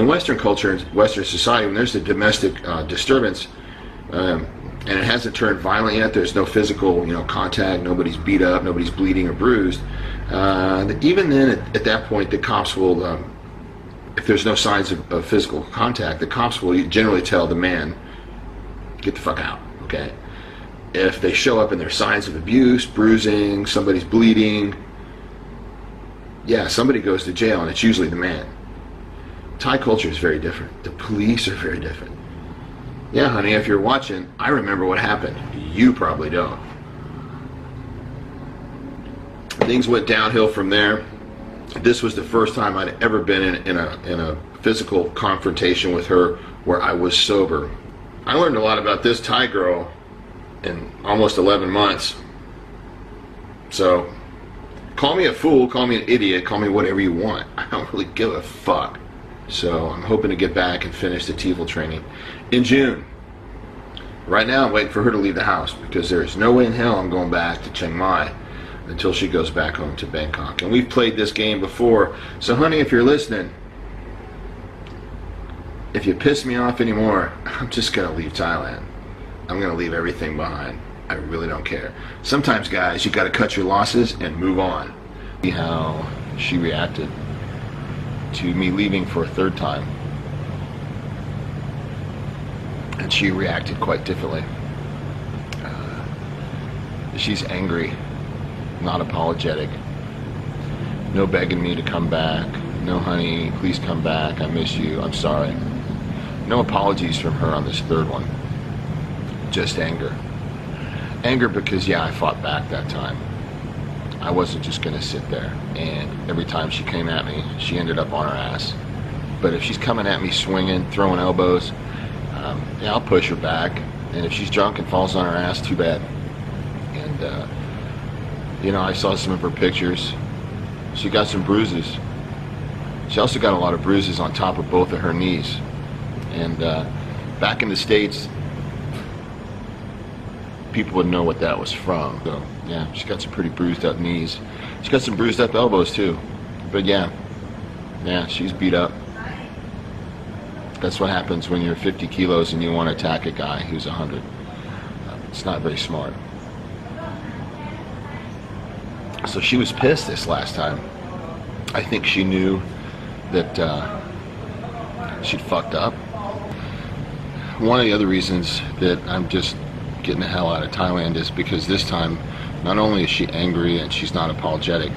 In Western culture, Western society, when there's a domestic disturbance, and it hasn't turned violent yet, there's no physical, contact, nobody's beat up, nobody's bleeding or bruised, even then, at that point, the cops will, if there's no signs of physical contact, the cops will generally tell the man, get the fuck out, okay? If they show up and there's signs of abuse, bruising, somebody's bleeding, yeah, somebody goes to jail, and it's usually the man. Thai culture is very different. The police are very different. Yeah, honey, if you're watching, I remember what happened. You probably don't. Things went downhill from there. This was the first time I'd ever been in a physical confrontation with her where I was sober. I learned a lot about this Thai girl in almost 11 months. So, call me a fool, call me an idiot, call me whatever you want. I don't really give a fuck. So I'm hoping to get back and finish the TEFL training in June. Right now I'm waiting for her to leave the house because there is no way in hell I'm going back to Chiang Mai until she goes back home to Bangkok. And we've played this game before. So honey, if you're listening, if you piss me off anymore, I'm just going to leave Thailand. I'm going to leave everything behind. I really don't care. Sometimes, guys, you got to cut your losses and move on. See how she reacted to me leaving for a third time. And she reacted quite differently. She's angry, not apologetic. No begging me to come back. No, honey, please come back. I miss you. I'm sorry. No apologies from her on this third one. Just anger. Anger because, yeah, I fought back that time. I wasn't just going to sit there, and every time she came at me, she ended up on her ass. But if she's coming at me swinging, throwing elbows, yeah, I'll push her back. And if she's drunk and falls on her ass, too bad. And, I saw some of her pictures. She got some bruises. She also got a lot of bruises on top of both of her knees. And back in the States, people would know what that was from. So, yeah, she's got some pretty bruised up knees. She's got some bruised up elbows too. But yeah, she's beat up. That's what happens when you're 50 kilos and you want to attack a guy who's 100. It's not very smart. So she was pissed this last time. I think she knew that she'd fucked up. One of the other reasons that I'm just getting the hell out of Thailand is because this time, not only is she angry and she's not apologetic,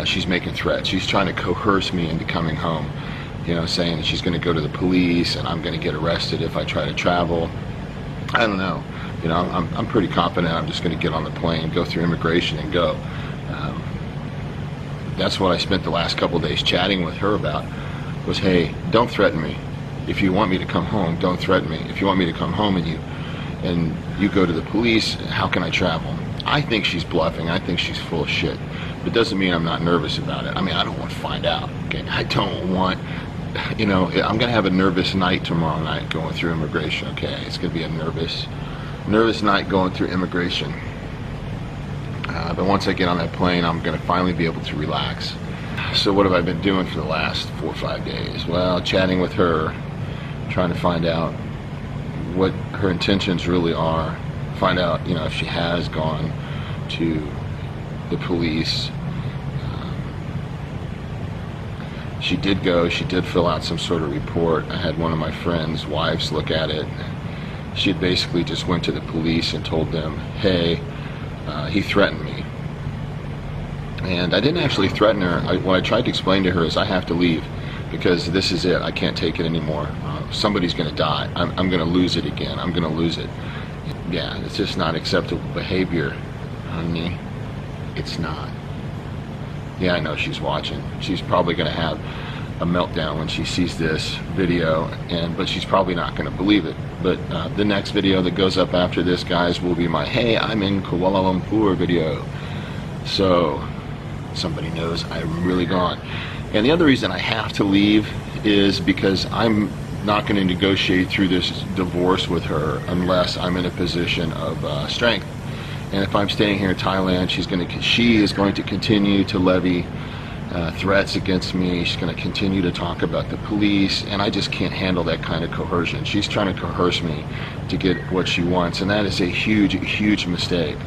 she's making threats. She's trying to coerce me into coming home, saying that she's going to go to the police and I'm going to get arrested if I try to travel. I don't know. I'm pretty confident I'm just going to get on the plane, go through immigration and go. That's what I spent the last couple of days chatting with her about, was, hey, don't threaten me. If you want me to come home, don't threaten me. If you want me to come home and you go to the police, how can I travel? I think she's bluffing. I think she's full of shit. But it doesn't mean I'm not nervous about it. I mean, I don't want to find out. Okay, I don't want, I'm going to have a nervous night tomorrow night going through immigration. Okay, it's going to be a nervous night going through immigration. But once I get on that plane, I'm going to finally be able to relax. So what have I been doing for the last 4 or 5 days? Well, chatting with her, trying to find out what her intentions really are, find out, if she has gone to the police. She did go, she did fill out some sort of report. I had one of my friends' wives look at it. She had basically just went to the police and told them, hey, he threatened me. And I didn't actually threaten her. What I tried to explain to her is I have to leave because this is it. I can't take it anymore. Somebody's going to die. I'm going to lose it again. I'm going to lose it. Yeah, it's just not acceptable behavior, honey. It's not. Yeah, I know she's watching. She's probably going to have a meltdown when she sees this video, but she's probably not going to believe it. But the next video that goes up after this, guys, will be my "Hey, I'm in Kuala Lumpur" video. So somebody knows I'm really gone. And the other reason I have to leave is because I'm not going to negotiate through this divorce with her unless I'm in a position of strength. And if I'm staying here in Thailand, she is going to continue to levy threats against me. She's going to continue to talk about the police, and I just can't handle that kind of coercion. She's trying to coerce me to get what she wants, and that is a huge mistake.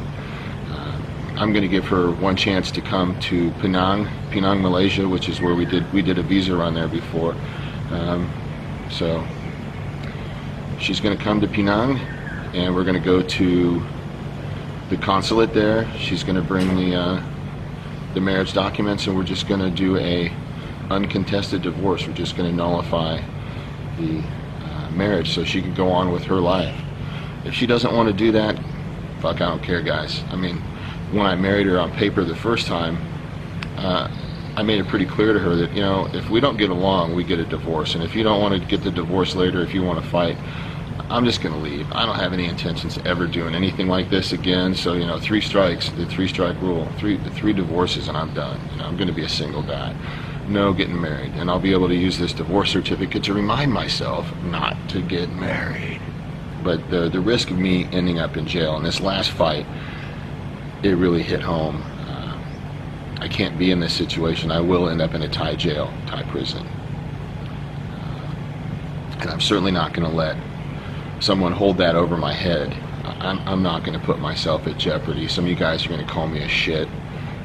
I'm going to give her one chance to come to Penang, Malaysia, which is where we did a visa run there before. So she's going to come to Penang, and we're going to go to the consulate there. She's going to bring the marriage documents, and we're just going to do a uncontested divorce. We're just going to nullify the marriage so she can go on with her life. If she doesn't want to do that, fuck, I don't care, guys. I mean, when I married her on paper the first time, I made it pretty clear to her that, you know, if we don't get along, we get a divorce. And if you don't want to get the divorce later, if you want to fight, I'm just going to leave. I don't have any intentions of ever doing anything like this again. So, you know, 3 strikes, the 3-strike rule, three divorces, and I'm done. You know, I'm going to be a single guy. No getting married. And I'll be able to use this divorce certificate to remind myself not to get married. But the risk of me ending up in jail in this last fight, it really hit home. I can't be in this situation. I will end up in a Thai jail, Thai prison. And I'm certainly not going to let someone hold that over my head. I'm not going to put myself at jeopardy. Some of you guys are going to call me a shit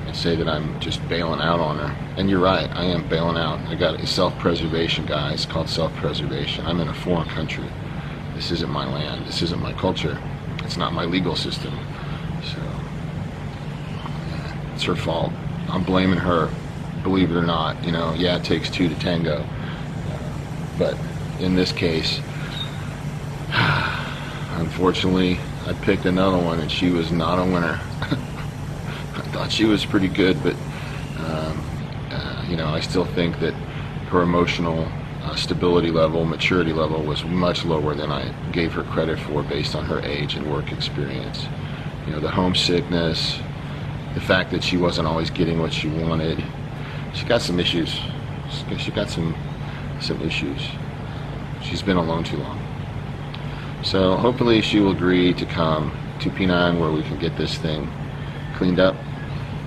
and say that I'm just bailing out on her. And you're right, I am bailing out. I got a self-preservation, guys. It's called self-preservation. I'm in a foreign country. This isn't my land. This isn't my culture. It's not my legal system. So, yeah, it's her fault. I'm blaming her, believe it or not. You know, yeah, it takes 2 to tango. But in this case, unfortunately, I picked another one, and she was not a winner. I thought she was pretty good, but you know, I still think that her emotional stability level, maturity level was much lower than I gave her credit for based on her age and work experience. You know, the homesickness, the fact that she wasn't always getting what she wanted. She got some issues. She got some issues. She's been alone too long. So hopefully she will agree to come to Penang where we can get this thing cleaned up.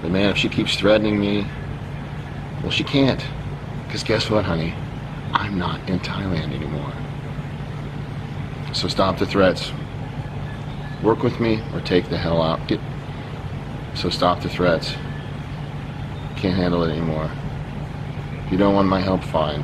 But man, if she keeps threatening me, well, she can't. Because guess what, honey? I'm not in Thailand anymore. So stop the threats. Work with me or take the hell out. So stop the threats. Can't handle it anymore. If you don't want my help, fine.